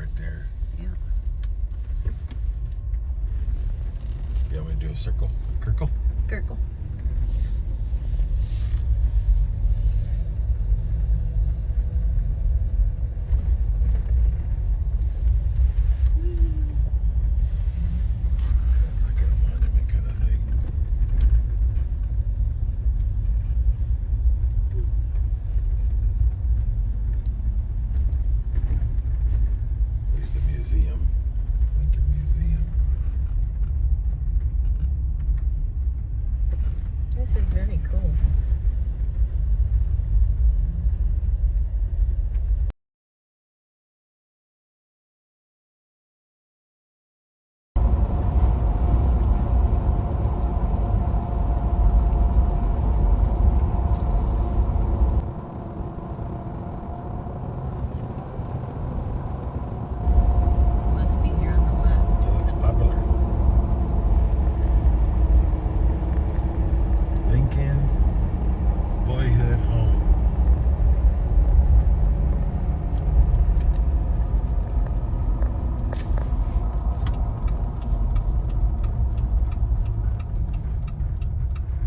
right there. Yeah. You want me to do a circle? Kirkle? Gurgle. It's like a monument kind of thing. There's the museum. Lincoln Museum. This is very cool. Must be here on the left. That looks popular. Lincoln Boyhood Home.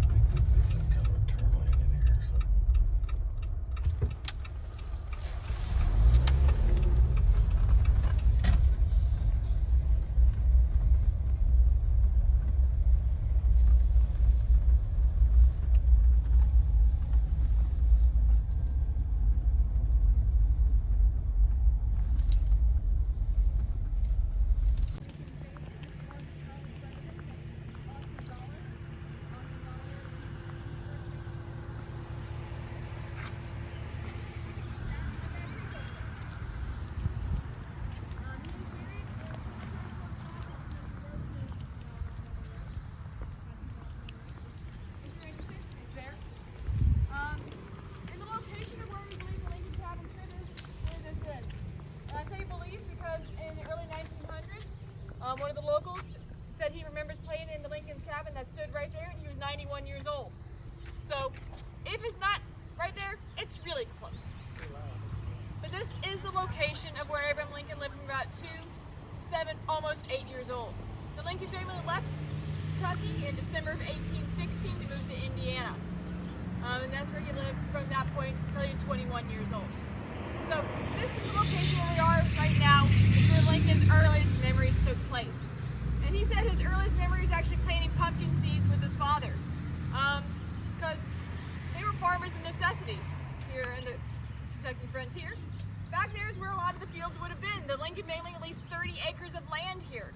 I think that there's some kind of a turn lane in here or something. In the location of where we believe the Lincoln cabin stood is where this is. And I say believe because in the early 1900s, one of the locals said he remembers playing in the Lincoln's cabin that stood right there, and he was 91 years old. So if it's not right there, it's really close. But this is the location of where Abraham Lincoln lived from about 2 to 7, almost 8 years old. The Lincoln family left Kentucky in December of 1816 to move to Indiana. And that's where he lived from that point until he was 21 years old. So this is the location where we are right now. Is where Lincoln's earliest memories took place. And he said his earliest memories actually planting pumpkin seeds with his father. Because they were farmers of necessity here in the Kentucky frontier. Back there is where a lot of the fields would have been. The Lincoln family at least 30 acres of land here.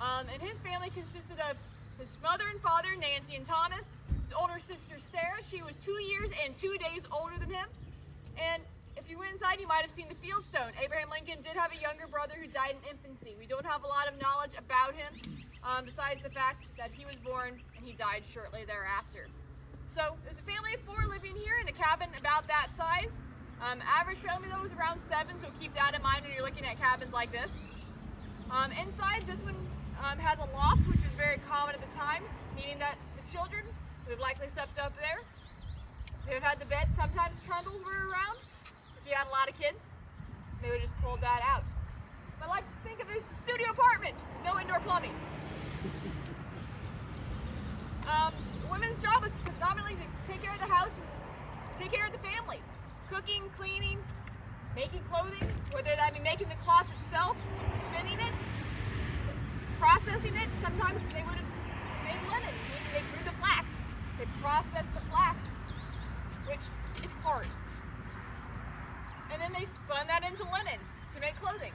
And his family consisted of his mother and father, Nancy and Thomas, his older sister, Sarah. She was 2 years and 2 days older than him. And if you went inside, you might have seen the fieldstone. Abraham Lincoln did have a younger brother who died in infancy. We don't have a lot of knowledge about him, besides the fact that he was born and he died shortly thereafter. So there's a family of 4 living here in a cabin about that size. Average family though is around 7, so keep that in mind when you're looking at cabins like this. Inside, this one has a loft, which was very common at the time, meaning that the children would have likely slept up there. They would have had the bed. Sometimes trundles were around. If you had a lot of kids, they would just pull that out. But like, think of this as a studio apartment, no indoor plumbing. Women's job was predominantly to take care of the house and take care of the family. Cooking, cleaning, making clothing, whether that be making the cloth itself, spinning it, processing it. Sometimes they would have made linen. They grew the flax. They processed the flax, which is hard. And then they spun that into linen to make clothing.